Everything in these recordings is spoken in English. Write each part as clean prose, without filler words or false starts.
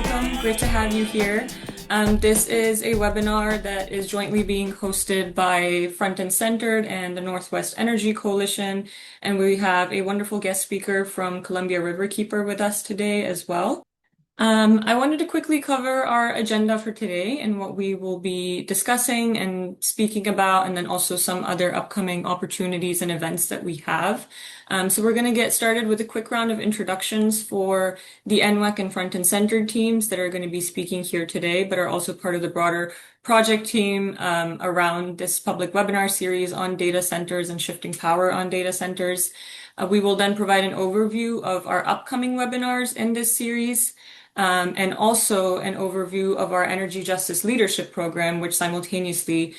welcome. Great to have you here. This is a webinar that is jointly being hosted by Front and Centered and the Northwest Energy Coalition, and we have a wonderful guest speaker from Columbia Riverkeeper with us today as well. I wanted to quickly cover our agenda for today and what we will be discussing and speaking about, and then also some other upcoming opportunities and events that we have. So we're going to get started with a quick round of introductions for the NWEC and Front and Center teams that are going to be speaking here today, but are also part of the broader project team around this public webinar series on data centers and shifting power on data centers. We will then provide an overview of our upcoming webinars in this series. And also an overview of our Energy Justice Leadership Program, which simultaneously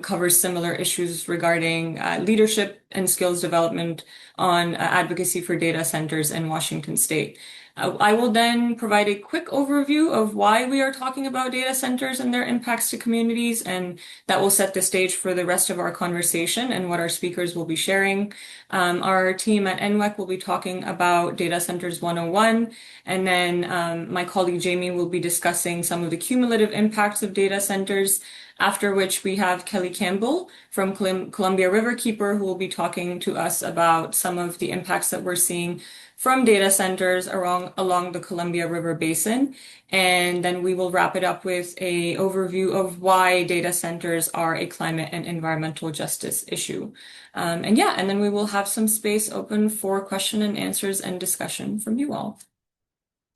covers similar issues regarding leadership and skills development on advocacy for data centers in Washington State. I will then provide a quick overview of why we are talking about data centers and their impacts to communities, and that will set the stage for the rest of our conversation and what our speakers will be sharing. Our team at NWEC will be talking about Data Centers 101, and then my colleague Jamie will be discussing some of the cumulative impacts of data centers, after which we have Kelly Campbell from Columbia Riverkeeper, who will be talking to us about some of the impacts that we're seeing from data centers along the Columbia River Basin. And then we will wrap it up with an overview of why data centers are a climate and environmental justice issue. And then we will have some space open for question and answers and discussion from you all.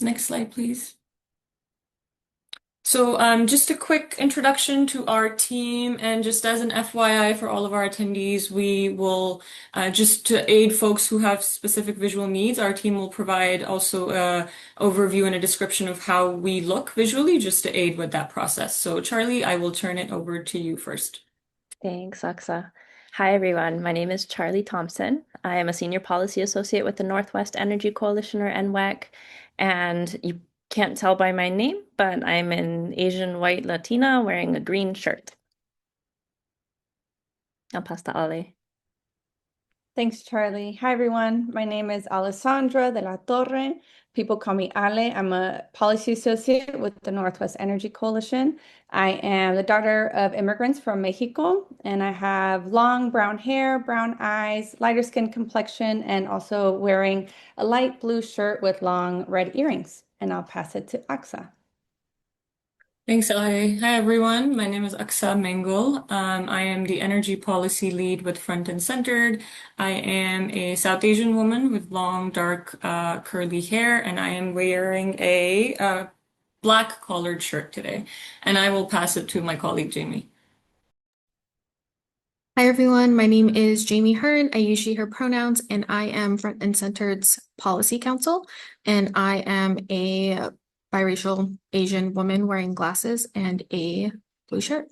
Next slide, please. So just a quick introduction to our team, and just as an FYI for all of our attendees, we will, just to aid folks who have specific visual needs, our team will provide also an overview and a description of how we look visually, just to aid with that process. So Charlie, I will turn it over to you first. Thanks, Aksa. Hi, everyone. My name is Charlie Thompson. I am a Senior Policy Associate with the Northwest Energy Coalition, or NWEC, and you can't tell by my name, but I'm an Asian white Latina wearing a green shirt. I'll pass to Ale. Thanks, Charlie. Hi, everyone. My name is Alessandra de la Torre. People call me Ale. I'm a policy associate with the Northwest Energy Coalition. I am the daughter of immigrants from Mexico, and I have long brown hair, brown eyes, lighter skin complexion, and also wearing a light blue shirt with long red earrings. And I'll pass it to Aksa. Thanks, Ale. Hi, everyone. My name is Aksa Mengul. I am the Energy Policy Lead with Front and Centered. I am a South Asian woman with long, dark, curly hair, and I am wearing a black collared shirt today. And I will pass it to my colleague, Jamie. Hi, everyone. My name is Jamie Hearn. I use she, her pronouns, and I am Front and Centered's Policy Counsel, and I am a biracial Asian woman wearing glasses and a blue shirt.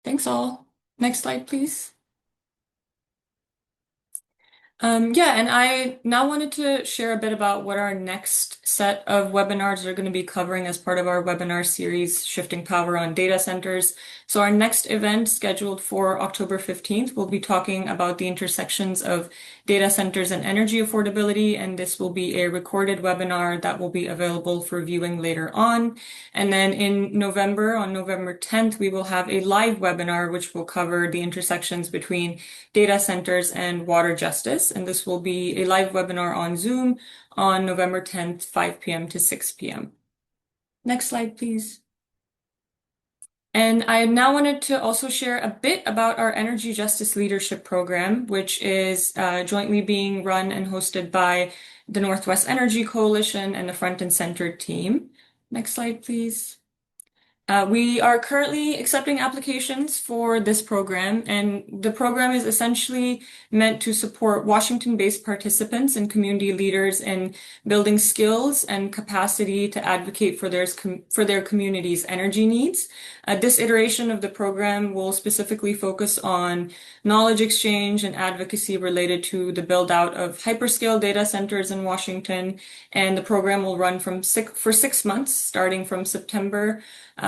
Thanks all. Next slide, please. And I now wanted to share a bit about what our next set of webinars are going to be covering as part of our webinar series, Shifting Power on Data Centers. So our next event, scheduled for October 15th, will be talking about the intersections of data centers and energy affordability, and this will be a recorded webinar that will be available for viewing later on. And then in November, on November 10th, we will have a live webinar which will cover the intersections between data centers and water justice. And this will be a live webinar on Zoom on November 10th, 5 p.m. to 6 p.m. Next slide, please. And I now wanted to also share a bit about our Energy Justice Leadership Program, which is jointly being run and hosted by the Northwest Energy Coalition and the Front and Center team. Next slide, please. We are currently accepting applications for this program, and the program is essentially meant to support Washington-based participants and community leaders in building skills and capacity to advocate for their community's energy needs. This iteration of the program will specifically focus on knowledge exchange and advocacy related to the build-out of hyperscale data centers in Washington, and the program will run for 6 months, starting from September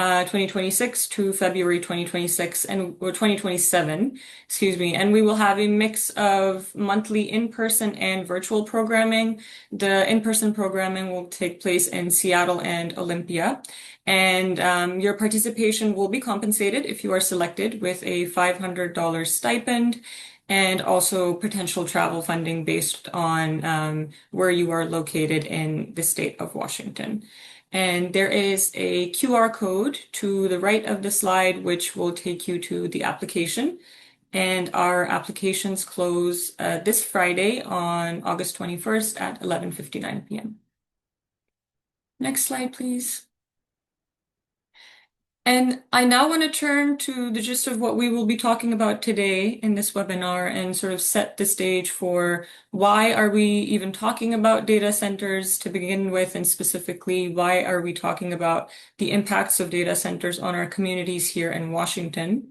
2026 to February 2026 or 2027, excuse me. And we will have a mix of monthly in-person and virtual programming. The in-person programming will take place in Seattle and Olympia. And your participation will be compensated if you are selected with a $500 stipend and also potential travel funding based on where you are located in the state of Washington. And there is a QR code to the right of the slide, which will take you to the application. And our applications close this Friday on August 21st at 11:59 p.m. Next slide, please. And I now want to turn to the gist of what we will be talking about today in this webinar and sort of set the stage for why are we even talking about data centers to begin with, and specifically, why are we talking about the impacts of data centers on our communities here in Washington.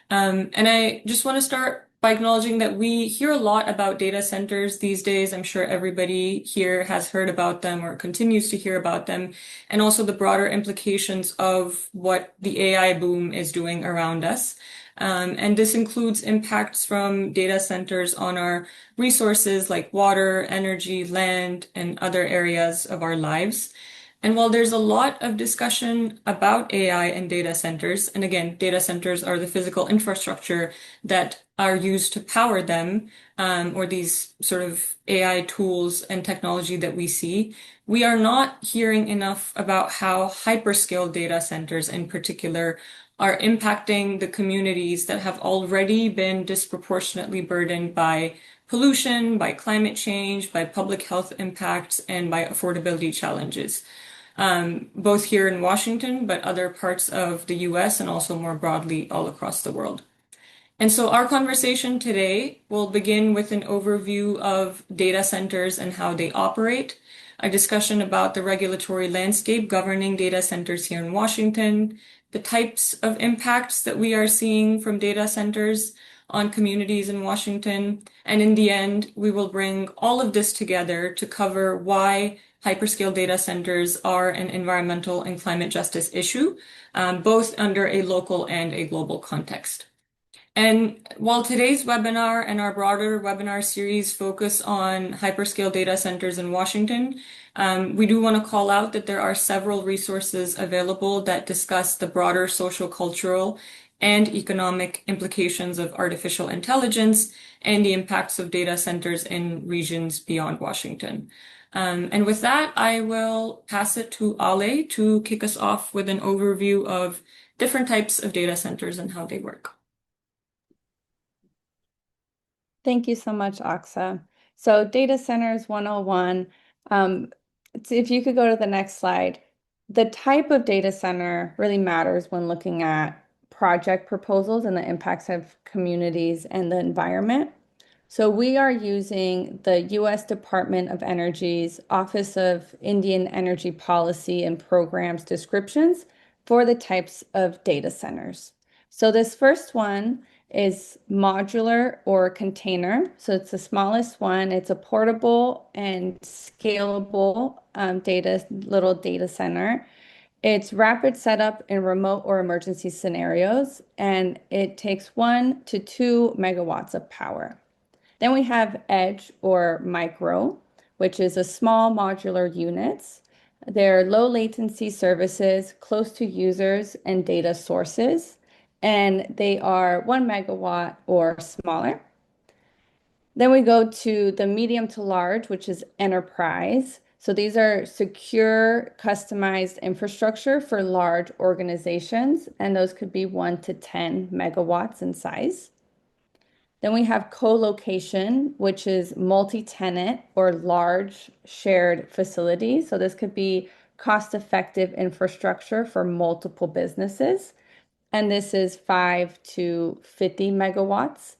And I just want to start by acknowledging that we hear a lot about data centers these days. I'm sure everybody here has heard about them or continues to hear about them, and also the broader implications of what the AI boom is doing around us. And this includes impacts from data centers on our resources like water, energy, land, and other areas of our lives. And while there's a lot of discussion about AI and data centers, and again, data centers are the physical infrastructure that are used to power them, or these sort of AI tools and technology that we see, we are not hearing enough about how hyperscale data centers in particular are impacting the communities that have already been disproportionately burdened by pollution, by climate change, by public health impacts, and by affordability challenges, both here in Washington, but other parts of the US and also more broadly all across the world. And so our conversation today will begin with an overview of data centers and how they operate, a discussion about the regulatory landscape governing data centers here in Washington, the types of impacts that we are seeing from data centers on communities in Washington. And in the end, we will bring all of this together to cover why hyperscale data centers are an environmental and climate justice issue, both under a local and a global context. And while today's webinar and our broader webinar series focus on hyperscale data centers in Washington, we do want to call out that there are several resources available that discuss the broader social, cultural, and economic implications of artificial intelligence and the impacts of data centers in regions beyond Washington. And with that, I will pass it to Ale to kick us off with an overview of different types of data centers and how they work. Thank you so much, Aksa. So Data Centers 101, if you could go to the next slide. The type of data center really matters when looking at project proposals and the impacts of communities and the environment. So we are using the U.S. Department of Energy's Office of Indian Energy Policy and Programs descriptions for the types of data centers. So this first one is modular or container. So it's the smallest one. It's a portable and scalable little data center. It's rapid setup in remote or emergency scenarios, and it takes 1 to 2 megawatts of power. Then we have edge or micro, which is a small modular units. They're low latency services close to users and data sources, and they are 1 megawatt or smaller. Then we go to the medium to large, which is enterprise. So these are secure, customized infrastructure for large organizations, and those could be 1 to 10 megawatts in size. Then we have co-location, which is multi-tenant or large shared facilities. So this could be cost-effective infrastructure for multiple businesses. And this is 5 to 50 megawatts.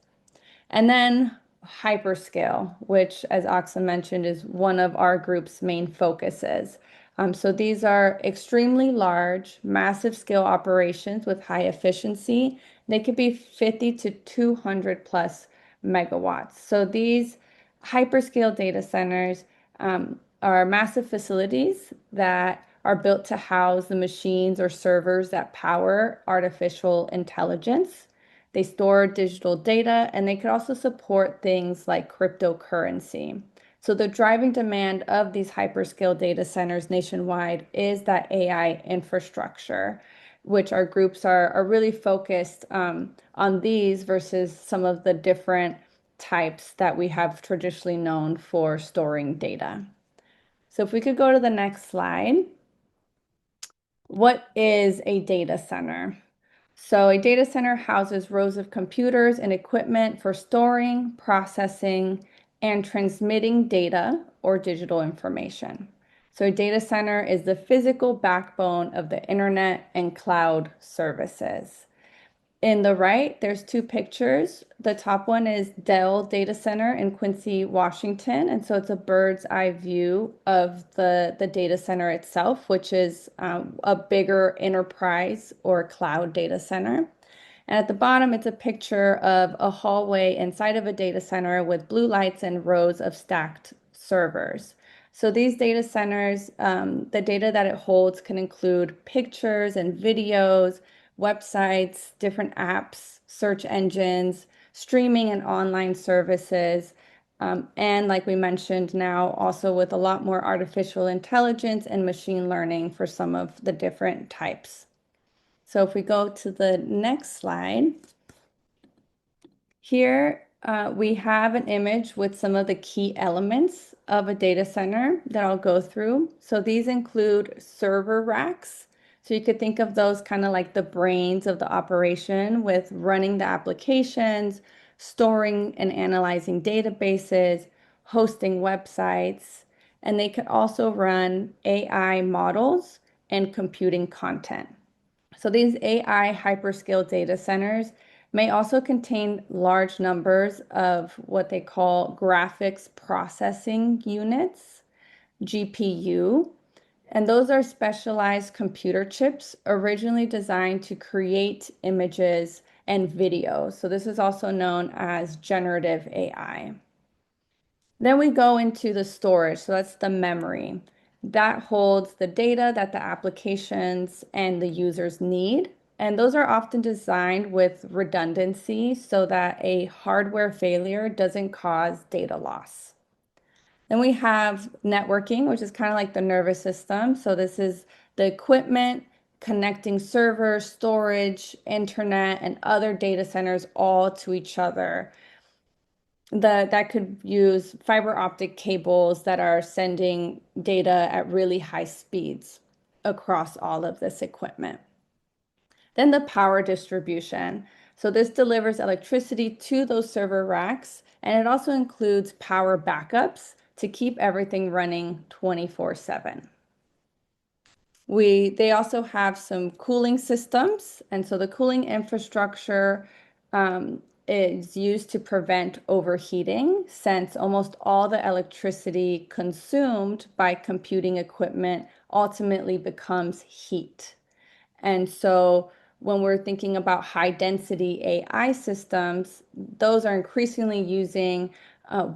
And then hyperscale, which, as Aksa mentioned, is one of our group's main focuses. So these are extremely large, massive scale operations with high efficiency. They could be 50 to 200 plus megawatts. So these hyperscale data centers are massive facilities that are built to house the machines or servers that power artificial intelligence. They store digital data, and they could also support things like cryptocurrency. So the driving demand of these hyperscale data centers nationwide is that AI infrastructure, which our groups are really focused on these versus some of the different types that we have traditionally known for storing data. So if we could go to the next slide. What is a data center? So a data center houses rows of computers and equipment for storing, processing, and transmitting data or digital information. So a data center is the physical backbone of the internet and cloud services. In the right, there's two pictures. The top one is Dell Data Center in Quincy, Washington. And so it's a bird's eye view of the data center itself, which is a bigger enterprise or cloud data center. And at the bottom, it's a picture of a hallway inside of a data center with blue lights and rows of stacked servers. So these data centers, the data that it holds can include pictures and videos, websites, different apps, search engines, streaming and online services. And like we mentioned now, also with a lot more artificial intelligence and machine learning for some of the different types. So if we go to the next slide, here we have an image with some of the key elements of a data center that I'll go through. So these include server racks. So you could think of those kind of like the brains of the operation with running the applications, storing and analyzing databases, hosting websites, and they could also run AI models and computing content. So these AI hyperscale data centers may also contain large numbers of what they call graphics processing units, GPU, and those are specialized computer chips originally designed to create images and video. So this is also known as generative AI. Then we go into the storage. So that's the memory. That holds the data that the applications and the users need. And those are often designed with redundancy so that a hardware failure doesn't cause data loss. Then we have networking, which is kind of like the nervous system. So this is the equipment connecting servers, storage, internet, and other data centers all to each other. That could use fiber optic cables that are sending data at really high speeds across all of this equipment. Then the power distribution. So this delivers electricity to those server racks, and it also includes power backups to keep everything running 24/7. They also have some cooling systems, and so the cooling infrastructure is used to prevent overheating, since almost all the electricity consumed by computing equipment ultimately becomes heat. And so when we're thinking about high density AI systems, those are increasingly using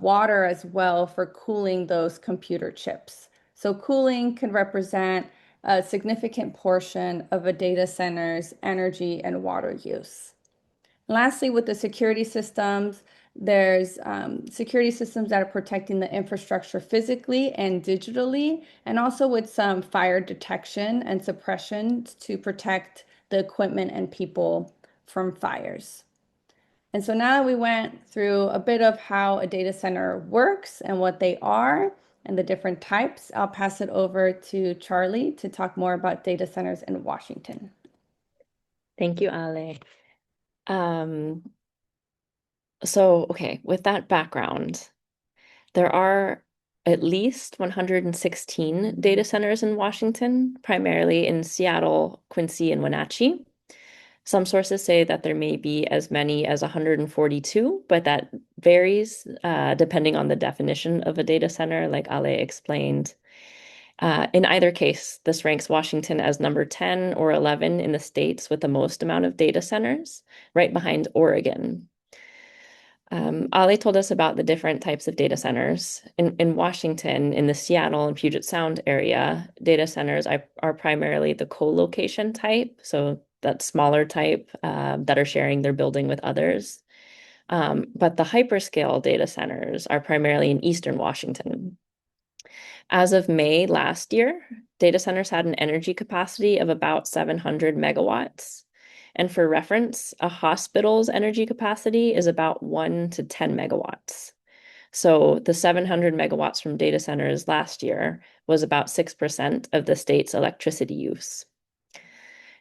water as well for cooling those computer chips. So cooling can represent a significant portion of a data center's energy and water use. Lastly, with the security systems, there's security systems that are protecting the infrastructure physically and digitally, and also with some fire detection and suppression to protect the equipment and people from fires. And so now that we went through a bit of how a data center works and what they are and the different types, I'll pass it over to Charlie to talk more about data centers in Washington. Thank you, Ale. Okay, with that background, there are at least 116 data centers in Washington, primarily in Seattle, Quincy, and Wenatchee. Some sources say that there may be as many as 142, but that varies depending on the definition of a data center, like Ale explained. In either case, this ranks Washington as number 10 or 11 in the states with the most amount of data centers, right behind Oregon. Ali told us about the different types of data centers. In Washington, in the Seattle and Puget Sound area, data centers are primarily the co-location type, so that smaller type that are sharing their building with others. But the hyperscale data centers are primarily in Eastern Washington. As of May last year, data centers had an energy capacity of about 700 megawatts. And for reference, a hospital's energy capacity is about 1 to 10 megawatts. So the 700 megawatts from data centers last year was about 6% of the state's electricity use.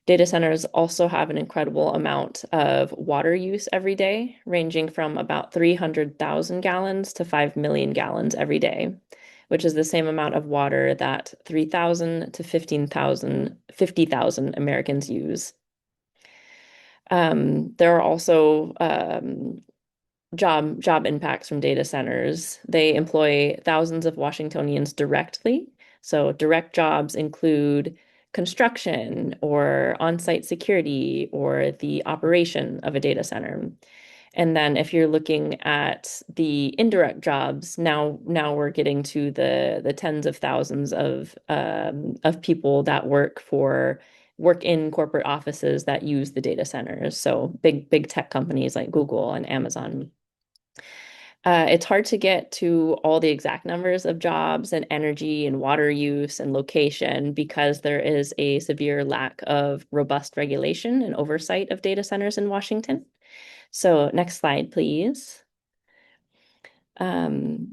Data centers also have an incredible amount of water use every day, ranging from about 300,000 gallons to 5 million gallons every day, which is the same amount of water that 3,000 to 50,000 Americans use. There are also job impacts from data centers. They employ thousands of Washingtonians directly. So direct jobs include construction or on-site security or the operation of a data center. And then if you're looking at the indirect jobs, now we're getting to the tens of thousands of people that work in corporate offices that use the data centers. So big tech companies like Google and Amazon. It's hard to get to all the exact numbers of jobs and energy and water use and location because there is a severe lack of robust regulation and oversight of data centers in Washington. So next slide, please. So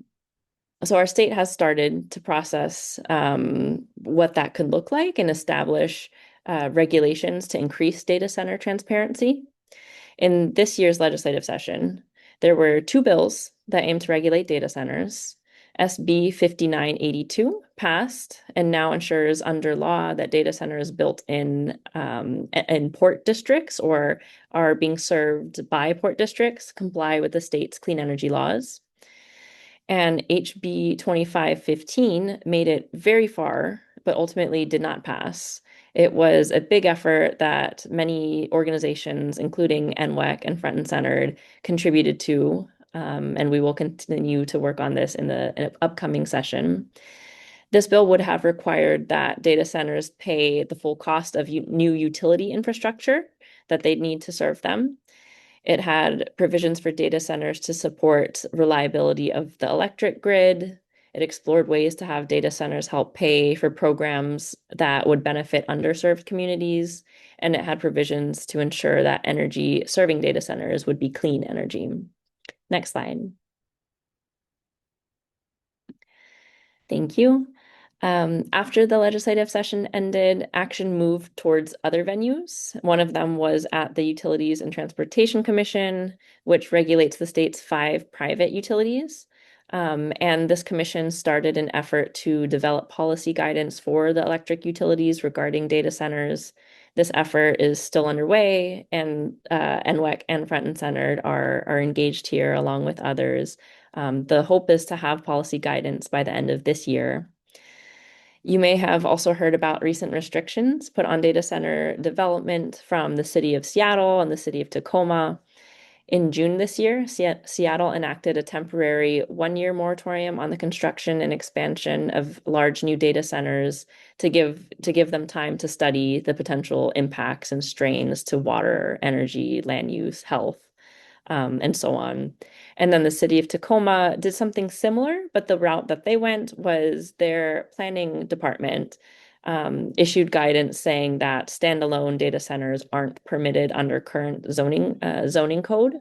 our state has started to process what that could look like and establish regulations to increase data center transparency. In this year's legislative session, there were 2 bills that aim to regulate data centers. SB 5982 passed and now ensures under law that data centers built in port districts or are being served by port districts comply with the state's clean energy laws. And HB 2515 made it very far, but ultimately did not pass. It was a big effort that many organizations, including NWEC and Front and Centered, contributed to, and we will continue to work on this in the upcoming session. This bill would have required that data centers pay the full cost of new utility infrastructure that they'd need to serve them. It had provisions for data centers to support reliability of the electric grid. It explored ways to have data centers help pay for programs that would benefit underserved communities. And it had provisions to ensure that energy serving data centers would be clean energy. Next slide. Thank you. After the legislative session ended, action moved towards other venues. One of them was at the Utilities and Transportation Commission, which regulates the state's 5 private utilities. And this commission started an effort to develop policy guidance for the electric utilities regarding data centers. This effort is still underway, and NWEC and Front and Centered are engaged here along with others. The hope is to have policy guidance by the end of this year. You may have also heard about recent restrictions put on data center development from the city of Seattle and the city of Tacoma. In June this year, Seattle enacted a temporary 1-year moratorium on the construction and expansion of large new data centers to give them time to study the potential impacts and strains to water, energy, land use, health, and so on. And then the city of Tacoma did something similar, but the route that they went was their planning department issued guidance saying that standalone data centers aren't permitted under current zoning code.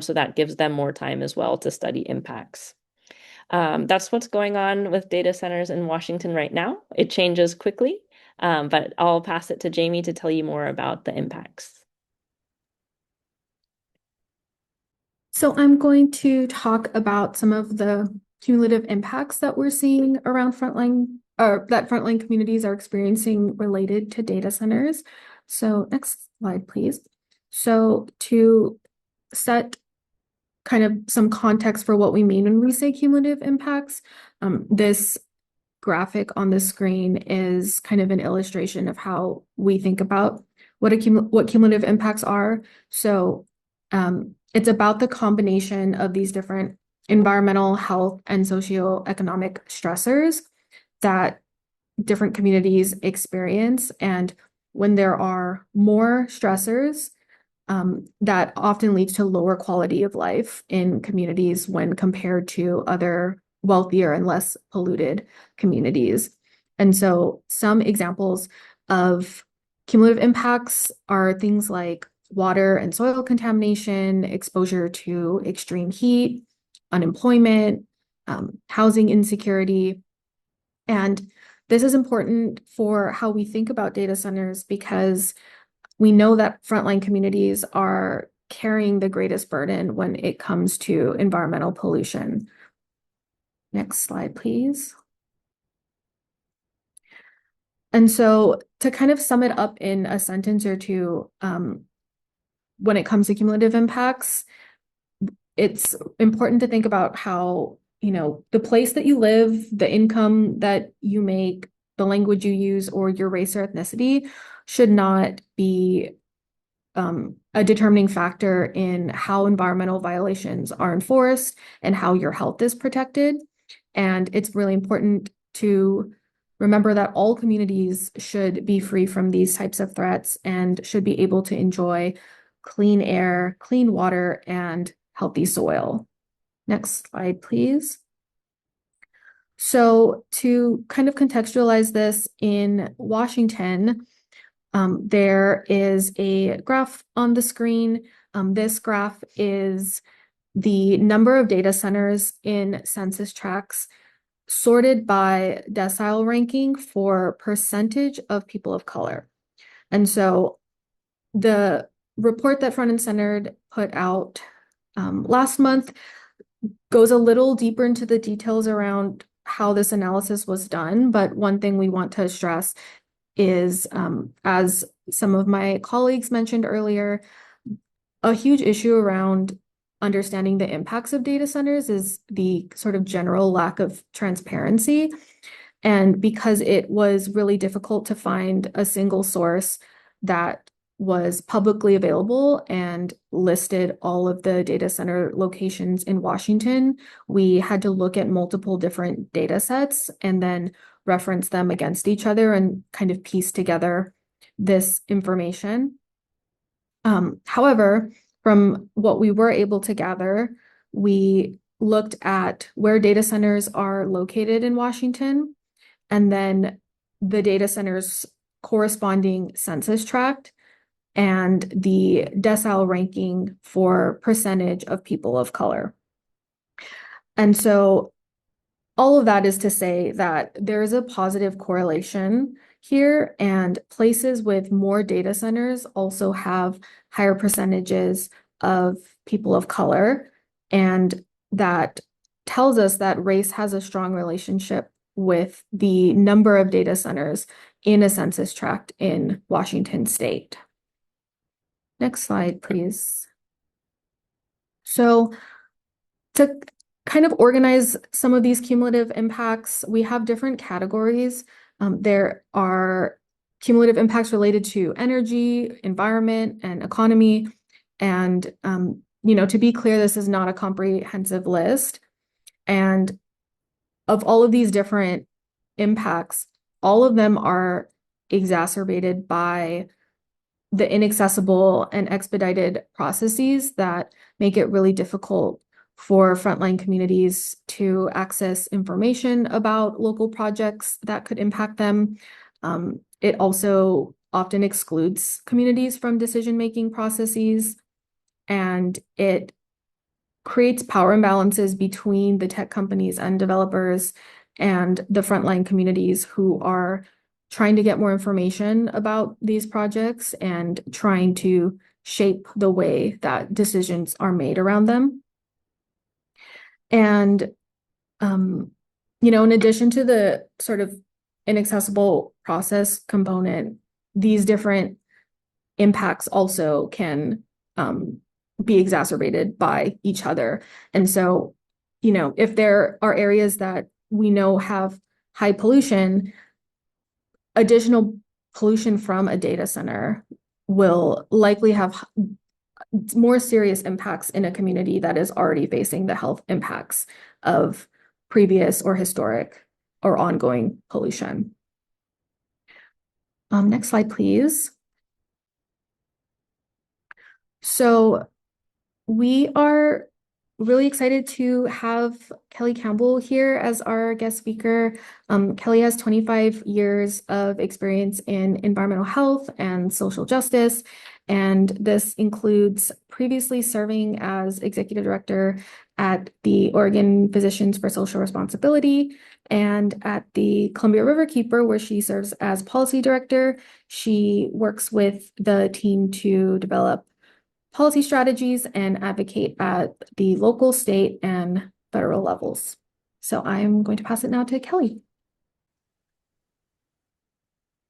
So that gives them more time as well to study impacts. That's what's going on with data centers in Washington right now. It changes quickly, but I'll pass it to Jamie to tell you more about the impacts. So I'm going to talk about some of the cumulative impacts that we're seeing around that frontline communities are experiencing related to data centers. So next slide, please. So to set kind of some context for what we mean when we say cumulative impacts, this graphic on the screen is kind of an illustration of how we think about what cumulative impacts are. So It's about the combination of these different environmental, health, and socioeconomic stressors that different communities experience. And when there are more stressors, that often leads to lower quality of life in communities when compared to other wealthier and less polluted communities. And so some examples of cumulative impacts are things like water and soil contamination, exposure to extreme heat, unemployment, housing insecurity. And this is important for how we think about data centers because we know that frontline communities are carrying the greatest burden when it comes to environmental pollution. Next slide, please. And so to kind of sum it up in a sentence or two, when it comes to cumulative impacts, it's important to think about how, the place that you live, the income that you make, the language you use, or your race or ethnicity should not be a determining factor in how environmental violations are enforced and how your health is protected. And it's really important to remember that all communities should be free from these types of threats and should be able to enjoy clean air, clean water, and healthy soil. Next slide, please. So to kind of contextualize this in Washington, there is a graph on the screen. This graph is the number of data centers in census tracts sorted by decile ranking for percentage of people of color. And so the report that Front and Centered put out last month goes a little deeper into the details around how this analysis was done. But one thing we want to stress is, as some of my colleagues mentioned earlier, a huge issue around understanding the impacts of data centers is the sort of general lack of transparency. And because it was really difficult to find a single source that was publicly available and listed all of the data center locations in Washington, we had to look at multiple different data sets and then reference them against each other and kind of piece together this information. However, from what we were able to gather, we looked at where data centers are located in Washington, and then the data center's corresponding census tract, and the decile ranking for percentage of people of color. And so all of that is to say that there is a positive correlation here, and places with more data centers also have higher percentages of people of color. And that tells us that race has a strong relationship with the number of data centers in a census tract in Washington state. Next slide, please. So to kind of organize some of these cumulative impacts, we have different categories. There are cumulative impacts related to energy, environment, and economy. And, to be clear, this is not a comprehensive list. And of all of these different impacts, all of them are exacerbated by the inaccessible and expedited processes that make it really difficult for frontline communities to access information about local projects that could impact them. It also often excludes communities from decision-making processes, and it creates power imbalances between the tech companies and developers and the frontline communities who are trying to get more information about these projects and trying to shape the way that decisions are made around them. And, in addition to the sort of inaccessible process component, these different impacts also can be exacerbated by each other. And so, if there are areas that we know have high pollution, additional pollution from a data center will likely have more serious impacts in a community that is already facing the health impacts of previous or historic or ongoing pollution. Next slide, please. So we are really excited to have Kelly Campbell here as our guest speaker. Kelly has 25 years of experience in environmental health and social justice, and this includes previously serving as executive director at the Oregon Physicians for Social Responsibility and at the Columbia River Keeper, where she serves as policy director. She works with the team to develop policy strategies and advocate at the local, state, and federal levels. So I'm going to pass it now to Kelly.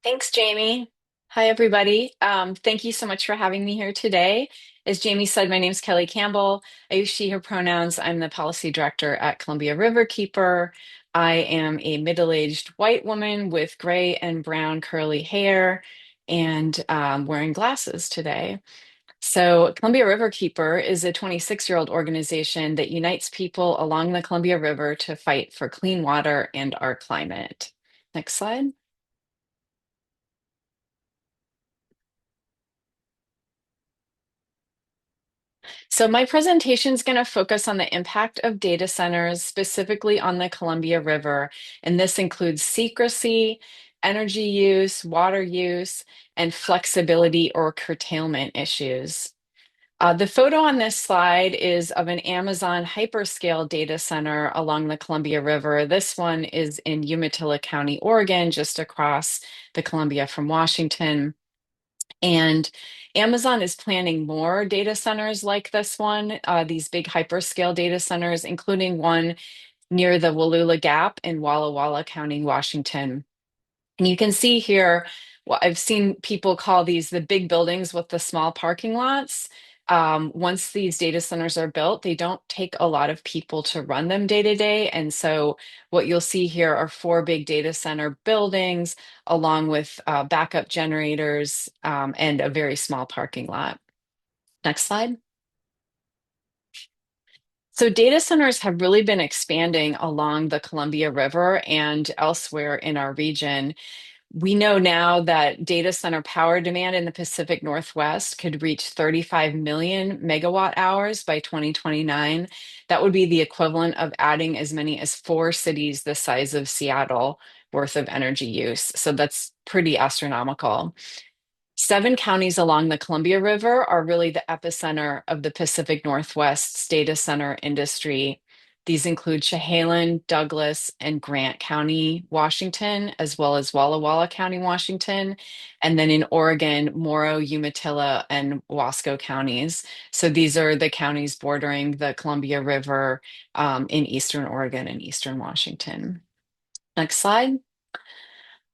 Thanks, Jamie. Hi, everybody. Thank you so much for having me here today. As Jamie said, my name is Kelly Campbell. I use she, her pronouns. I'm the policy director at Columbia River Keeper. I am a middle-aged white woman with gray and brown curly hair and wearing glasses today. So, Columbia River Keeper is a 26-year-old organization that unites people along the Columbia River to fight for clean water and our climate. Next slide. So my presentation is going to focus on the impact of data centers, specifically on the Columbia River, and this includes secrecy, energy use, water use, and flexibility or curtailment issues. The photo on this slide is of an Amazon hyperscale data center along the Columbia River. This one is in Umatilla County, Oregon, just across the Columbia from Washington. And Amazon is planning more data centers like this one, these big hyperscale data centers, including one near the Wallula Gap in Walla Walla County, Washington. And you can see here, well, I've seen people call these the big buildings with the small parking lots. Once these data centers are built, they don't take a lot of people to run them day to day. And so what you'll see here are 4 big data center buildings, along with backup generators and a very small parking lot. Next slide. So data centers have really been expanding along the Columbia River and elsewhere in our region. We know now that data center power demand in the Pacific Northwest could reach 35 million megawatt hours by 2029. That would be the equivalent of adding as many as 4 cities the size of Seattle worth of energy use. So that's pretty astronomical. 7 counties along the Columbia River are really the epicenter of the Pacific Northwest's data center industry. These include Chehalis, Douglas, and Grant County, Washington, as well as Walla Walla County, Washington, and then in Oregon, Morrow, Umatilla, and Wasco counties. So these are the counties bordering the Columbia River in eastern Oregon and eastern Washington. Next slide.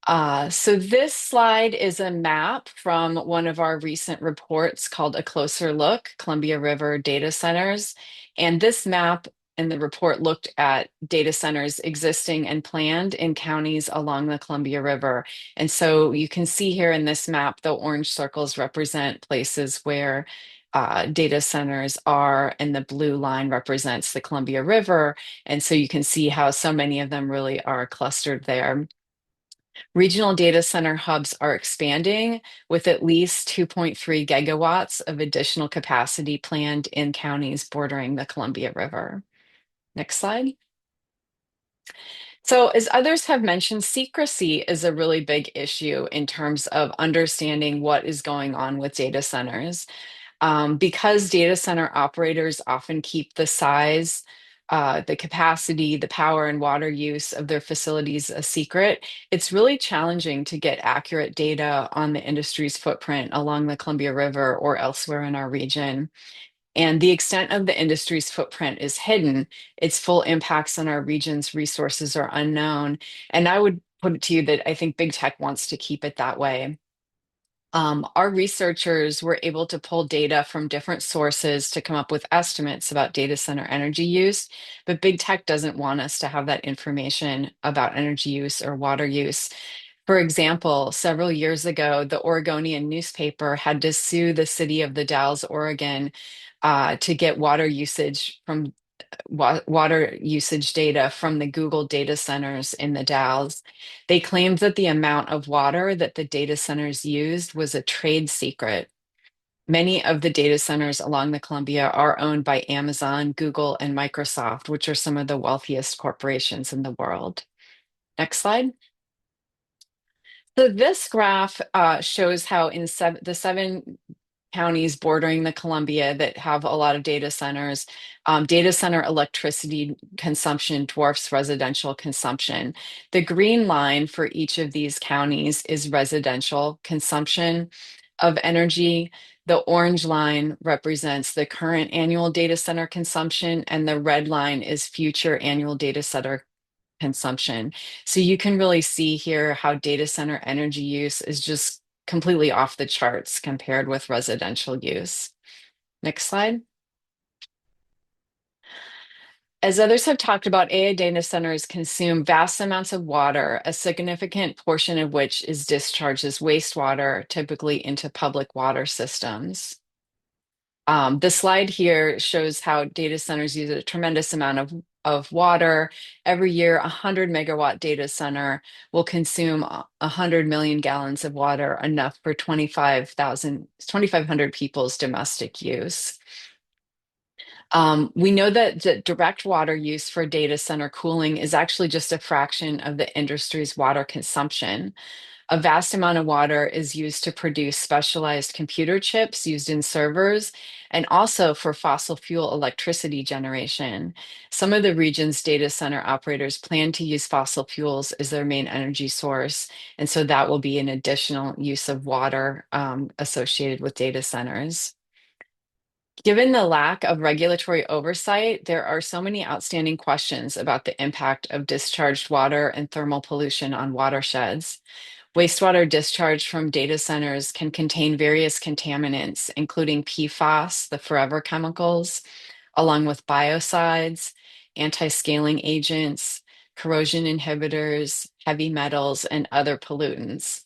So this slide is a map from one of our recent reports called A Closer Look, Columbia River Data Centers. And this map and the report looked at data centers existing and planned in counties along the Columbia River. And so you can see here in this map, the orange circles represent places where data centers are, and the blue line represents the Columbia River. And so you can see how so many of them really are clustered there. Regional data center hubs are expanding with at least 2.3 gigawatts of additional capacity planned in counties bordering the Columbia River. Next slide. So, as others have mentioned, secrecy is a really big issue in terms of understanding what is going on with data centers. Because data center operators often keep the size, the capacity, the power, and water use of their facilities a secret, it's really challenging to get accurate data on the industry's footprint along the Columbia River or elsewhere in our region. And the extent of the industry's footprint is hidden. Its full impacts on our region's resources are unknown. And I would put it to you that I think big tech wants to keep it that way. Our researchers were able to pull data from different sources to come up with estimates about data center energy use, but big tech doesn't want us to have that information about energy use or water use. For example, several years ago, the Oregonian newspaper had to sue the city of The Dalles, Oregon, to get water usage data from the Google data centers in the Dalles. They claimed that the amount of water that the data centers used was a trade secret. Many of the data centers along the Columbia are owned by Amazon, Google, and Microsoft, which are some of the wealthiest corporations in the world. Next slide. So this graph shows how in the 7 counties bordering the Columbia that have a lot of data centers, data center electricity consumption dwarfs residential consumption. The green line for each of these counties is residential consumption of energy. The orange line represents the current annual data center consumption, and the red line is future annual data center consumption. So you can really see here how data center energy use is just completely off the charts compared with residential use. Next slide. As others have talked about, AI data centers consume vast amounts of water, a significant portion of which is discharged as wastewater, typically into public water systems. The slide here shows how data centers use a tremendous amount of water. Every year, 100 megawatt data center will consume 100 million gallons of water, enough for 2,500 people's domestic use. We know that the direct water use for data center cooling is actually just a fraction of the industry's water consumption. A vast amount of water is used to produce specialized computer chips used in servers and also for fossil fuel electricity generation. Some of the region's data center operators plan to use fossil fuels as their main energy source, and so that will be an additional use of water associated with data centers. Given the lack of regulatory oversight, there are so many outstanding questions about the impact of discharged water and thermal pollution on watersheds. Wastewater discharged from data centers can contain various contaminants, including PFAS, the forever chemicals, along with biocides, anti-scaling agents, corrosion inhibitors, heavy metals, and other pollutants.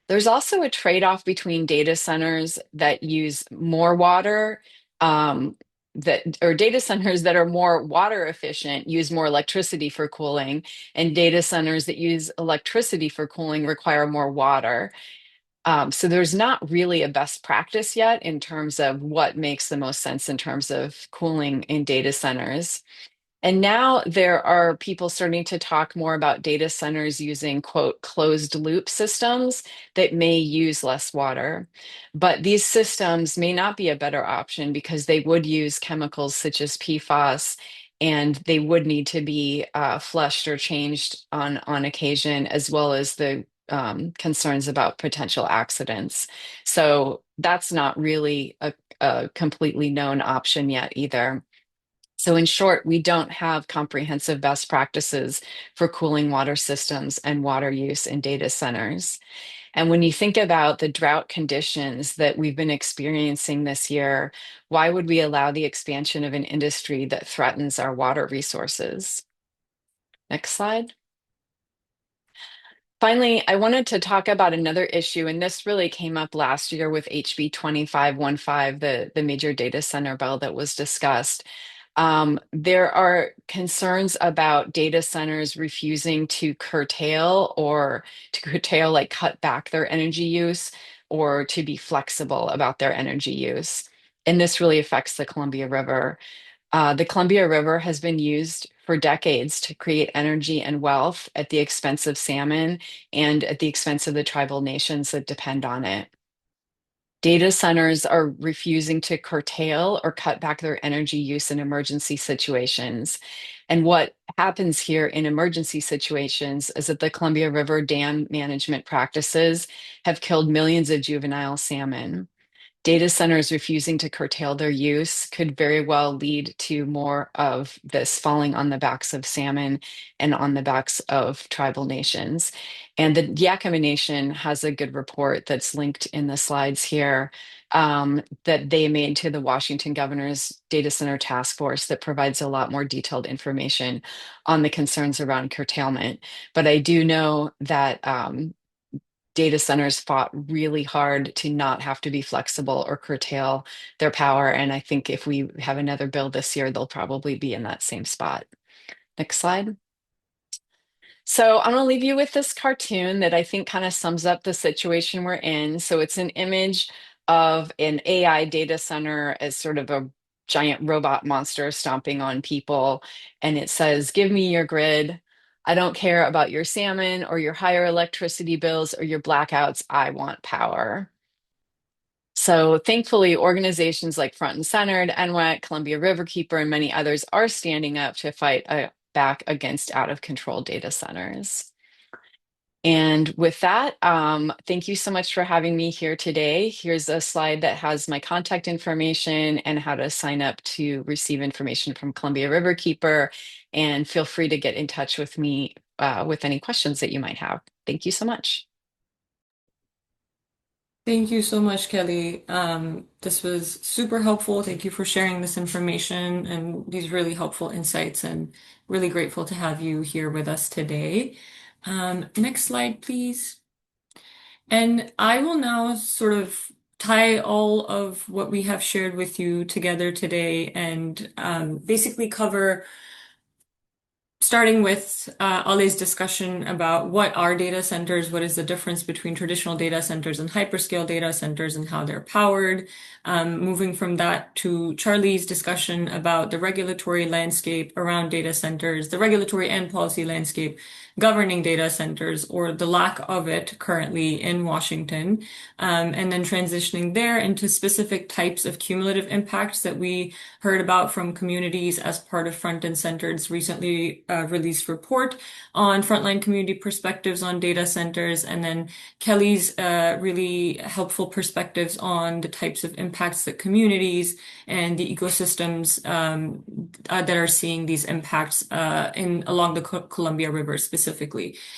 There's also a trade-off between data centers that use more water, or data centers that are more water efficient, use more electricity for cooling, and data centers that use electricity for cooling require more water. So there's not really a best practice yet in terms of what makes the most sense in terms of cooling in data centers. And now there are people starting to talk more about data centers using, quote, closed loop systems that may use less water. But these systems may not be a better option because they would use chemicals such as PFAS, and they would need to be flushed or changed on occasion, as well as the concerns about potential accidents. So that's not really a completely known option yet either. So in short, we don't have comprehensive best practices for cooling water systems and water use in data centers. And when you think about the drought conditions that we've been experiencing this year, why would we allow the expansion of an industry that threatens our water resources? Next slide. Finally, I wanted to talk about another issue, and this really came up last year with HB 2515, the major data center bill that was discussed. There are concerns about data centers refusing to curtail like cut back their energy use, or to be flexible about their energy use. And this really affects the Columbia River. The Columbia River has been used for decades to create energy and wealth at the expense of salmon and at the expense of the tribal nations that depend on it. Data centers are refusing to curtail or cut back their energy use in emergency situations. And what happens here in emergency situations is that the Columbia River dam management practices have killed millions of juvenile salmon. Data centers refusing to curtail their use could very well lead to more of this falling on the backs of salmon and on the backs of tribal nations. And the Yakama Nation has a good report that's linked in the slides here that they made to the Washington governor's data center task force that provides a lot more detailed information on the concerns around curtailment. But I do know that data centers fought really hard to not have to be flexible or curtail their power. And I think if we have another bill this year, they'll probably be in that same spot. Next slide. So I'm going to leave you with this cartoon that I think kind of sums up the situation we're in. So it's an image of an AI data center as sort of a giant robot monster stomping on people. And it says, "Give me your grid. I don't care about your salmon or your higher electricity bills or your blackouts. I want power." So thankfully, organizations like Front and Centered, NWEC, Columbia Riverkeeper, and many others are standing up to fight back against out of control data centers. And with that, thank you so much for having me here today. Here's a slide that has my contact information and how to sign up to receive information from Columbia Riverkeeper. And feel free to get in touch with me with any questions that you might have. Thank you so much. Thank you so much, Kelly. This was super helpful. Thank you for sharing this information and these really helpful insights, and really grateful to have you here with us today. Next slide, please. And I will now sort of tie all of what we have shared with you together today and basically cover, starting with Ale's discussion about what are data centers, what is the difference between traditional data centers and hyperscale data centers and how they're powered. Moving from that to Charlie's discussion about the regulatory landscape around data centers, the regulatory and policy landscape governing data centers, or the lack of it currently in Washington, and then transitioning there into specific types of cumulative impacts that we heard about from communities as part of Front and Centered's recently released report on frontline community perspectives on data centers, and then Kelly's really helpful perspectives on the types of impacts that communities and the ecosystems that are seeing these impacts along the Columbia River specifically.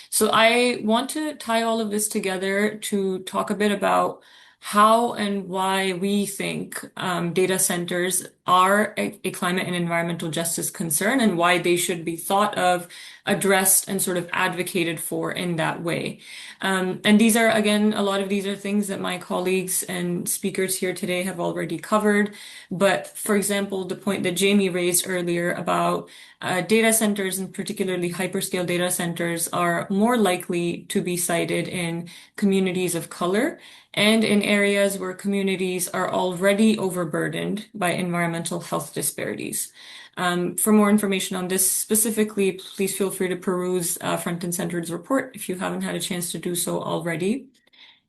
So I want to tie all of this together to talk a bit about how and why we think data centers are a climate and environmental justice concern, and why they should be thought of, addressed, and sort of advocated for in that way. And these are, again, a lot of these are things that my colleagues and speakers here today have already covered. But for example, the point that Jamie raised earlier about data centers, and particularly hyperscale data centers, are more likely to be sited in communities of color and in areas where communities are already overburdened by environmental health disparities. For more information on this specifically, please feel free to peruse Front and Centered's report if you haven't had a chance to do so already.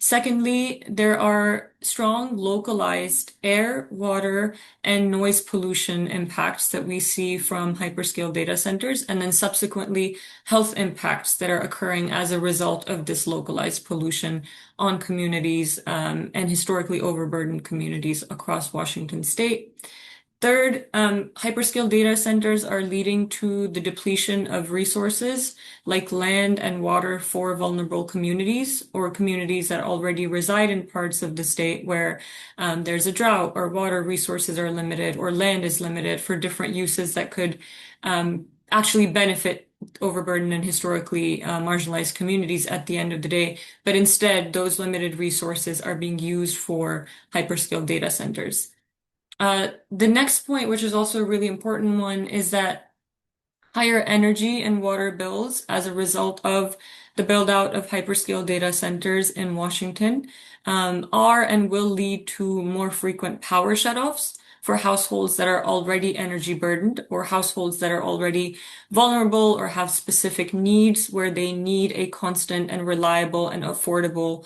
Secondly, there are strong localized air, water, and noise pollution impacts that we see from hyperscale data centers, and then subsequently health impacts that are occurring as a result of this localized pollution on communities and historically overburdened communities across Washington state. Third, hyperscale data centers are leading to the depletion of resources like land and water for vulnerable communities, or communities that already reside in parts of the state where there's a drought, or water resources are limited, or land is limited for different uses that could actually benefit overburdened and historically marginalized communities at the end of the day. But instead, those limited resources are being used for hyperscale data centers. The next point, which is also a really important one, is that higher energy and water bills as a result of the build out of hyperscale data centers in Washington are and will lead to more frequent power shutoffs for households that are already energy burdened, or households that are already vulnerable or have specific needs where they need a constant and reliable and affordable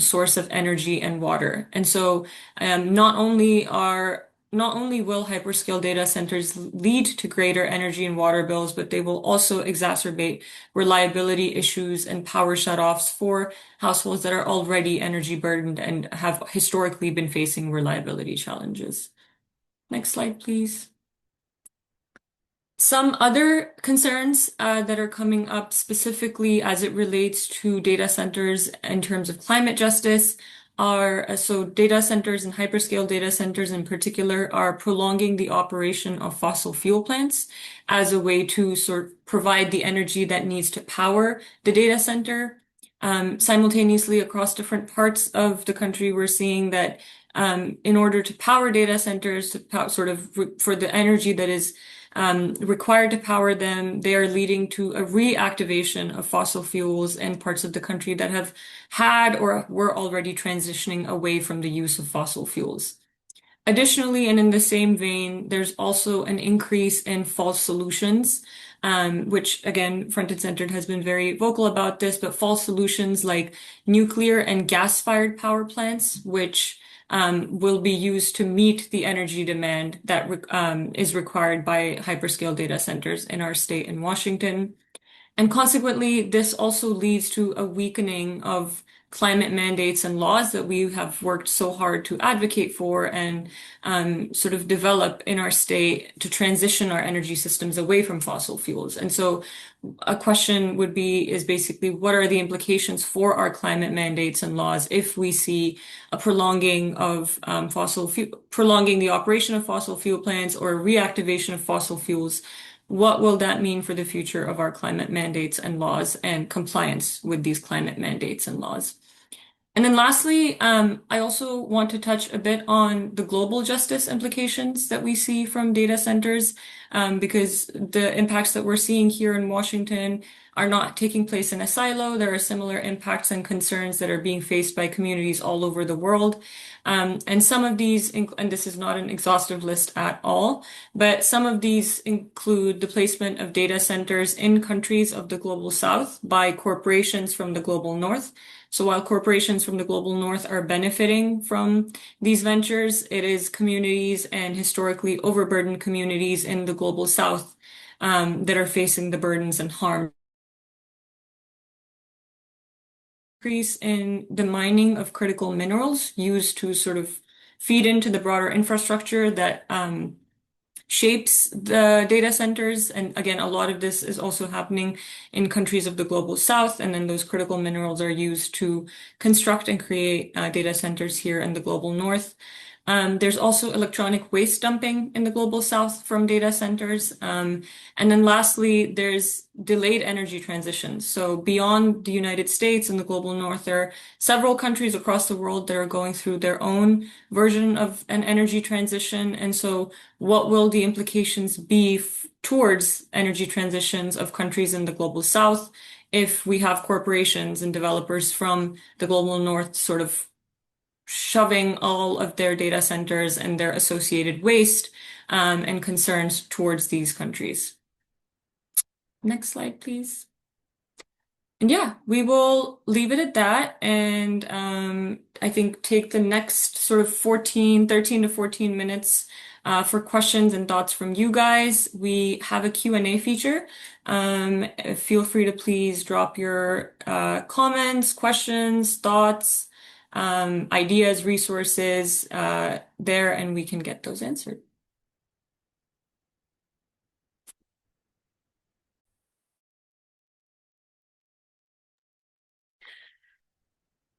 source of energy and water. And so not only will hyperscale data centers lead to greater energy and water bills, but they will also exacerbate reliability issues and power shutoffs for households that are already energy burdened and have historically been facing reliability challenges. Next slide, please. Some other concerns that are coming up specifically as it relates to data centers in terms of climate justice so data centers and hyperscale data centers in particular are prolonging the operation of fossil fuel plants as a way to sort of provide the energy that needs to power the data center. Simultaneously, across different parts of the country, we're seeing that in order to power data centers, for the energy that is required to power them, they are leading to a reactivation of fossil fuels in parts of the country that have had or were already transitioning away from the use of fossil fuels. Additionally, and in the same vein, there's also an increase in false solutions, which again, Front and Centered has been very vocal about this, but false solutions like nuclear and gas-fired power plants, which will be used to meet the energy demand that is required by hyperscale data centers in our state in Washington. And consequently, this also leads to a weakening of climate mandates and laws that we have worked so hard to advocate for and sort of develop in our state to transition our energy systems away from fossil fuels. And so a question is basically, what are the implications for our climate mandates and laws if we see a prolonging of prolonging the operation of fossil fuel plants or a reactivation of fossil fuels? What will that mean for the future of our climate mandates and laws and compliance with these climate mandates and laws? And then lastly, I also want to touch a bit on the global justice implications that we see from data centers, because the impacts that we're seeing here in Washington are not taking place in a silo. There are similar impacts and concerns that are being faced by communities all over the world. And some of these, and this is not an exhaustive list at all, but some of these include the placement of data centers in countries of the global south by corporations from the global north. So while corporations from the global north are benefiting from these ventures, it is communities and historically overburdened communities in the global south that are facing the burdens and harm. Increase in the mining of critical minerals used to sort of feed into the broader infrastructure that shapes the data centers. And again, a lot of this is also happening in countries of the global south. And then those critical minerals are used to construct and create data centers here in the global north. There's also electronic waste dumping in the global south from data centers. And then lastly, there's delayed energy transitions. So beyond the United States and the global north, there are several countries across the world that are going through their own version of an energy transition. And so what will the implications be towards energy transitions of countries in the global south if we have corporations and developers from the global north sort of shoving all of their data centers and their associated waste and concerns towards these countries? Next slide, please. And yeah, we will leave it at that. And I think take the next sort of 13 to 14 minutes for questions and thoughts from you guys. We have a Q&A feature. Feel free to please drop your comments, questions, thoughts, ideas, resources there, and we can get those answered.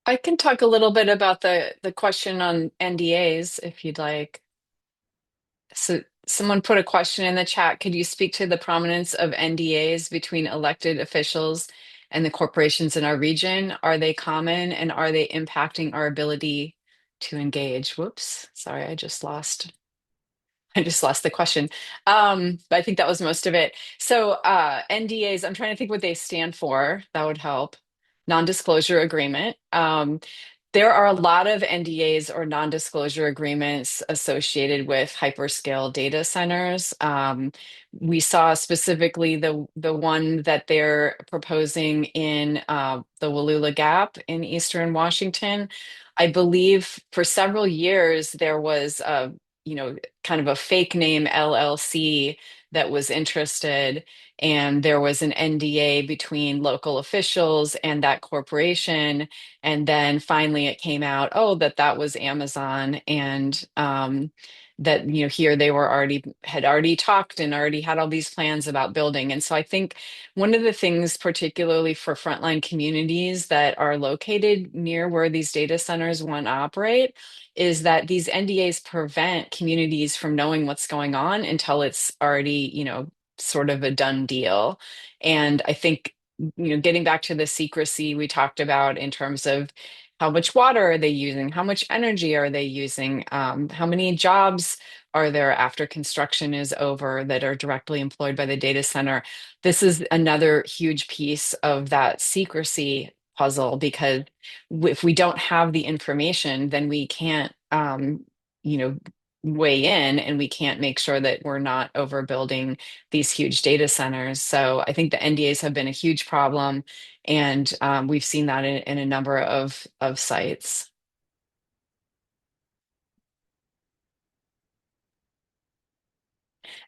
I can talk a little bit about the question on NDAs if you'd like. So someone put a question in the chat. Could you speak to the prominence of NDAs between elected officials and the corporations in our region? Are they common and are they impacting our ability to engage? Whoops, sorry, I just lost the question. But I think that was most of it. So NDAs, I'm trying to think what they stand for. That would help. Non-disclosure agreement. There are a lot of NDAs or non-disclosure agreements associated with hyperscale data centers. We saw specifically the one that they're proposing in the Wallula Gap in Eastern Washington. I believe for several years there was a kind of a fake name LLC that was interested, and there was an NDA between local officials and that corporation. And then finally it came out, oh, that was Amazon. And that, here they had already talked and already had all these plans about building. And so I think one of the things, particularly for frontline communities that are located near where these data centers want to operate, is that these NDAs prevent communities from knowing what's going on until it's already, sort of a done deal. And I think, getting back to the secrecy we talked about in terms of how much water are they using, how much energy are they using, how many jobs are there after construction is over that are directly employed by the data center. This is another huge piece of that secrecy puzzle, because if we don't have the information, then we can't, you know, weigh in, and we can't make sure that we're not overbuilding these huge data centers. So I think the NDAs have been a huge problem, and we've seen that in a number of sites.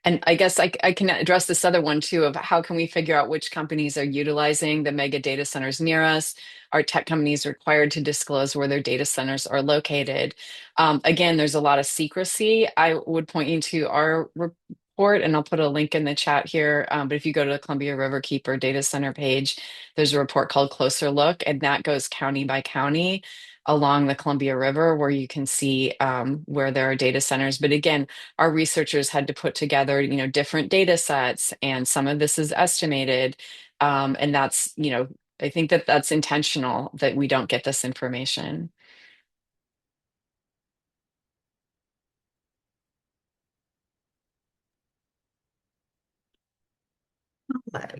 And I guess I can address this other one too, of how can we figure out which companies are utilizing the mega data centers near us? Are tech companies required to disclose where their data centers are located? Again, there's a lot of secrecy. I would point you to our report, and I'll put a link in the chat here. But if you go to the Columbia Riverkeeper data center page, there's a report called Closer Look, and that goes county by county along the Columbia River, where you can see where there are data centers. But again, our researchers had to put together, different data sets, and some of this is estimated. And that's, I think that that's intentional, that we don't get this information.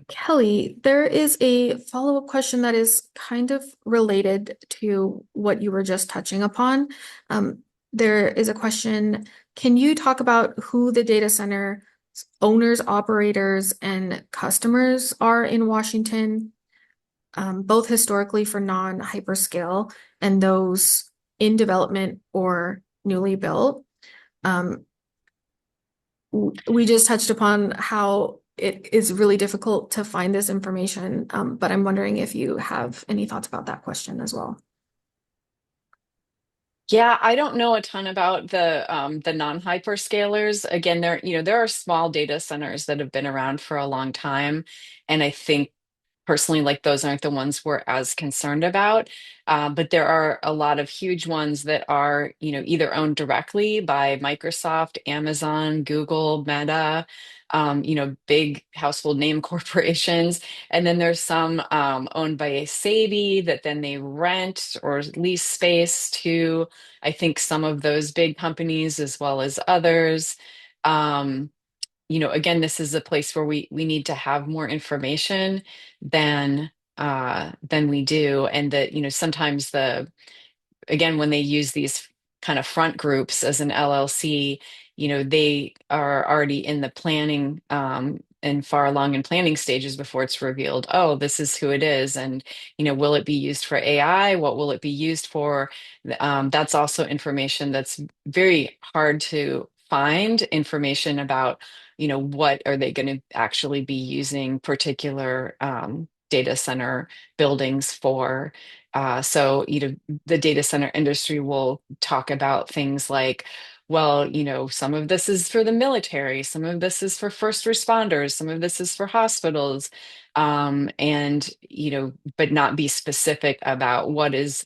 Kelly, there is a follow-up question that is kind of related to what you were just touching upon. There is a question, can you talk about who the data center owners, operators, and customers are in Washington, both historically for non-hyperscale and those in development or newly built? We just touched upon how it is really difficult to find this information, but I'm wondering if you have any thoughts about that question as well. Yeah, I don't know a ton about the non-hyperscalers. Again, there are small data centers that have been around for a long time, and I think personally, like, those aren't the ones we're as concerned about. But there are a lot of huge ones that are, either owned directly by Microsoft, Amazon, Google, Meta, big household name corporations. And then there's some owned by a Sabi that then they rent or lease space to, I think, some of those big companies as well as others. Um, Again, this is a place where we need to have more information than we do. And that, sometimes again, when they use these kind of front groups as an LLC, they are already in the planning, and far along in planning stages before it's revealed, oh, this is who it is. And, will it be used for AI? What will it be used for? That's also information that's very hard to find information about, what are they going to actually be using particular data center buildings for. So, the data center industry will talk about things like, well, some of this is for the military, some of this is for first responders, some of this is for hospitals, and but not be specific about what is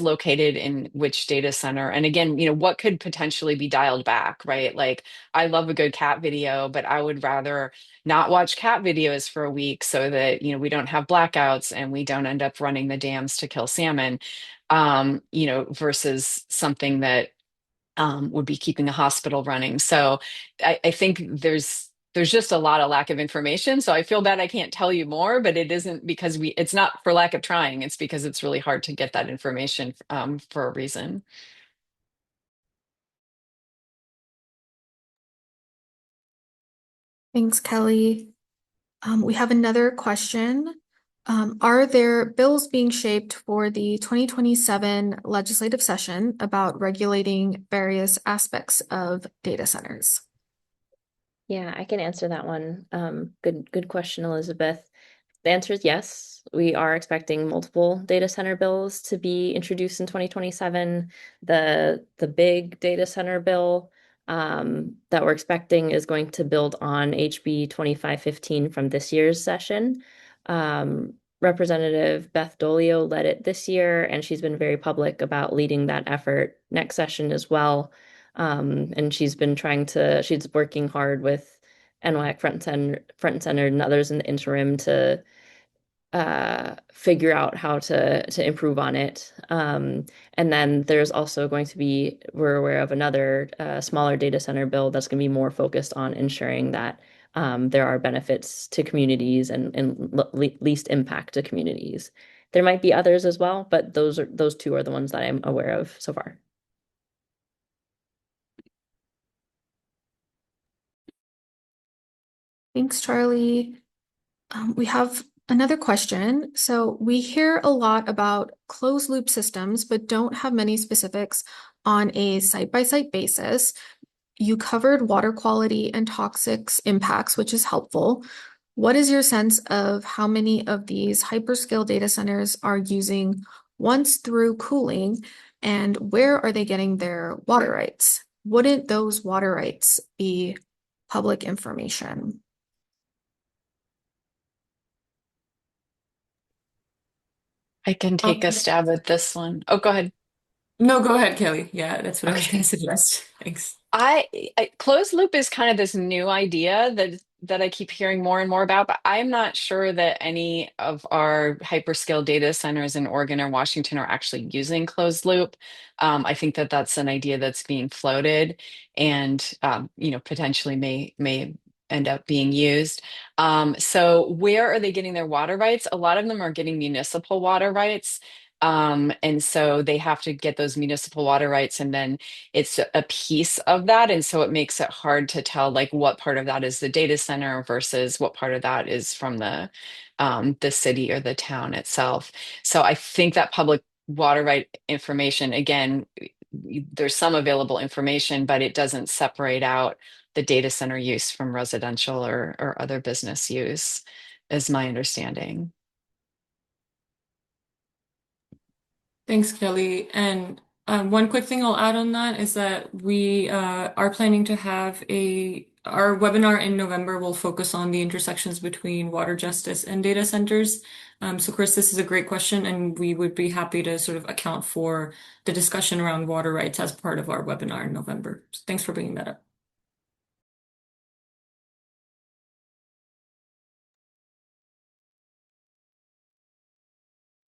located in which data center. And again, what could potentially be dialed back, right? Like, I love a good cat video, but I would rather not watch cat videos for a week so that, we don't have blackouts and we don't end up running the dams to kill salmon, versus something that would be keeping a hospital running. So I think there's just a lot of lack of information. So I feel bad I can't tell you more, but it isn't because it's not for lack of trying. It's because it's really hard to get that information for a reason. Thanks, Kelly. We have another question. Are there bills being shaped for the 2027 legislative session about regulating various aspects of data centers? Yeah, I can answer that one. Good question, Elizabeth. The answer is yes. We are expecting multiple data center bills to be introduced in 2027. The big data center bill that we're expecting is going to build on HB 2515 from this year's session. Representative Beth Dolio led it this year, and she's been very public about leading that effort next session as well. And she's working hard with NWEC Front and Center and others in the interim to figure out how to improve on it. And then there's also going to be, we're aware of another smaller data center bill that's going to be more focused on ensuring that there are benefits to communities and least impact to communities. There might be others as well, but those two are the ones that I'm aware of so far. Thanks, Charlie. We have another question. So we hear a lot about closed loop systems, but don't have many specifics on a site-by-site basis. You covered water quality and toxics impacts, which is helpful. What is your sense of how many of these hyperscale data centers are using once through cooling, and where are they getting their water rights? Wouldn't those water rights be public information? I can take a stab at this one. Oh, go ahead. No, go ahead, Kelly. Yeah, that's what I was Okay. going to suggest. Thanks. Closed loop is kind of this new idea that I keep hearing more and more about, but I'm not sure that any of our hyperscale data centers in Oregon or Washington are actually using closed loop. I think that that's an idea that's being floated and potentially may end up being used. So where are they getting their water rights? A lot of them are getting municipal water rights. And so they have to get those municipal water rights, and then it's a piece of that. And so it makes it hard to tell like what part of that is the data center versus what part of that is from the city or the town itself. So I think that public water right information, again, there's some available information, but it doesn't separate out the data center use from residential or other business use, is my understanding. Thanks, Kelly. And one quick thing I'll add on that is that we are planning to have our webinar in November will focus on the intersections between water justice and data centers. So, Chris, this is a great question, and we would be happy to sort of account for the discussion around water rights as part of our webinar in November. So thanks for bringing that up.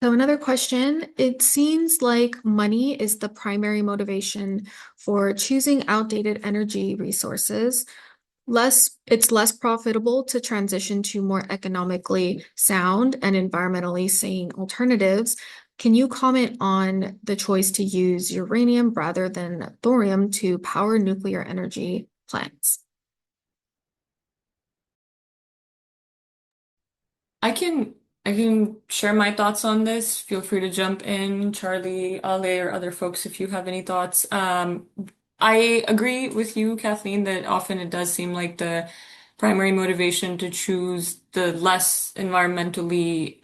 So another question, it seems like money is the primary motivation for choosing outdated energy resources. It's less profitable to transition to more economically sound and environmentally sane alternatives. Can you comment on the choice to use uranium rather than thorium to power nuclear energy plants? I can share my thoughts on this. Feel free to jump in, Charlie, Ale, or other folks if you have any thoughts. I agree with you, Kathleen, that often it does seem like the primary motivation to choose the less environmentally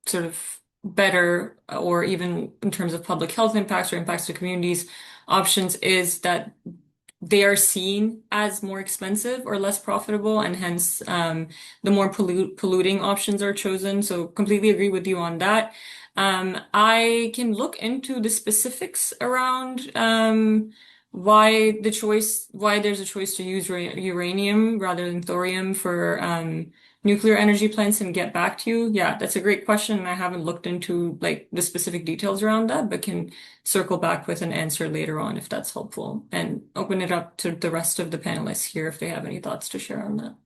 sort of better, or even in terms of public health impacts or impacts to communities, options is that they are seen as more expensive or less profitable, and hence the more polluting options are chosen. So completely agree with you on that. I can look into the specifics around why there's a choice to use uranium rather than thorium for nuclear energy plants and get back to you. Yeah, that's a great question, and I haven't looked into like the specific details around that, but can circle back with an answer later on if that's helpful, and open it up to the rest of the panelists here if they have any thoughts to share on that.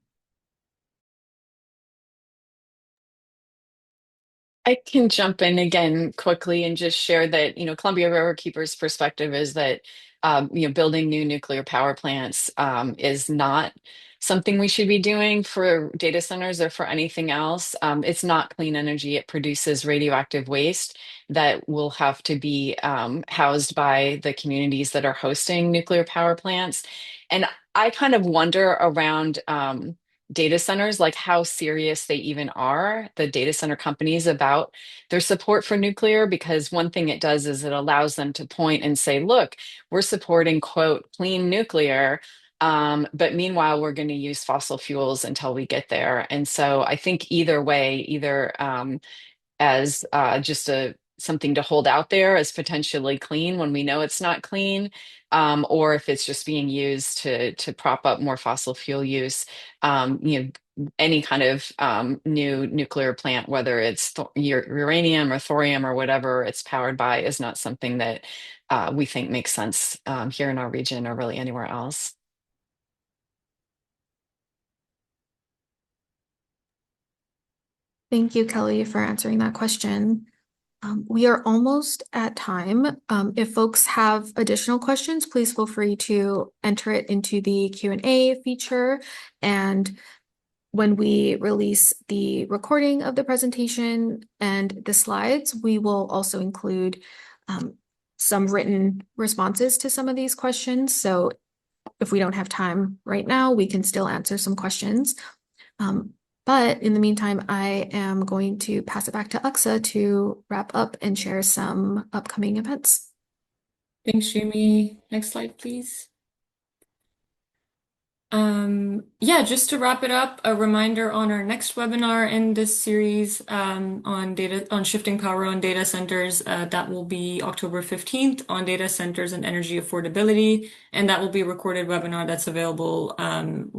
I can jump in again quickly and just share that, Columbia Riverkeeper's perspective is that, building new nuclear power plants is not something we should be doing for data centers or for anything else. It's not clean energy. It produces radioactive waste that will have to be housed by the communities that are hosting nuclear power plants. And I kind of wonder around data centers, like how serious they even are, the data center companies, about their support for nuclear. Because one thing it does is it allows them to point and say, look, we're supporting, quote, clean nuclear. But meanwhile, we're going to use fossil fuels until we get there. And so I think either way, either as just something to hold out there as potentially clean when we know it's not clean, or if it's just being used to prop up more fossil fuel use. Any kind of new nuclear plant, whether it's uranium or thorium or whatever it's powered by, is not something that we think makes sense here in our region or really anywhere else. Thank you, Kelly, for answering that question. We are almost at time. If folks have additional questions, please feel free to enter it into the Q&A feature. And when we release the recording of the presentation and the slides, we will also include some written responses to some of these questions. So if we don't have time right now, we can still answer some questions. But in the meantime, I am going to pass it back to Aksa to wrap up and share some upcoming events. Thanks, Jamie. Next slide, please. Yeah, just to wrap it up, a reminder on our next webinar in this series on shifting power on data centers. That will be October 15th on data centers and energy affordability. And that will be a recorded webinar that's available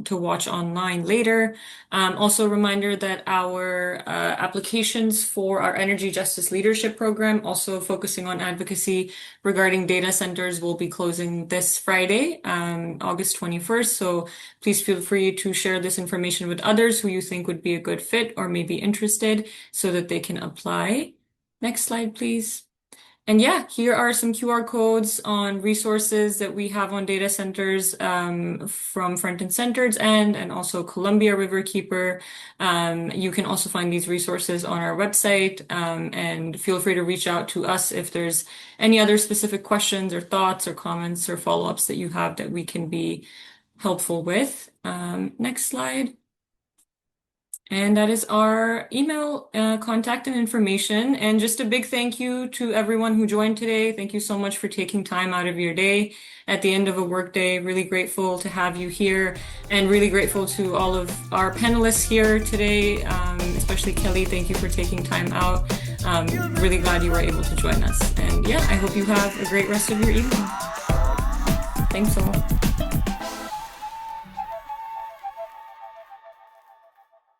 to watch online later. Also a reminder that our applications for our Energy Justice Leadership Program, also focusing on advocacy regarding data centers, will be closing this Friday, August 21st. So please feel free to share this information with others who you think would be a good fit or may be interested so that they can apply. Next slide, please. And yeah, here are some QR codes on resources that we have on data centers from Front and Centered's end, and also Columbia Riverkeeper. You can also find these resources on our website, and feel free to reach out to us if there's any other specific questions or thoughts or comments or follow-ups that you have that we can be helpful with. Next slide. And that is our email contact and information. And just a big thank you to everyone who joined today. Thank you so much for taking time out of your day at the end of a workday. Really grateful to have you here, and really grateful to all of our panelists here today, especially Kelly. Thank you for taking time out. Really glad you were able to join us. And yeah, I hope you have a great rest of your evening. Thanks all.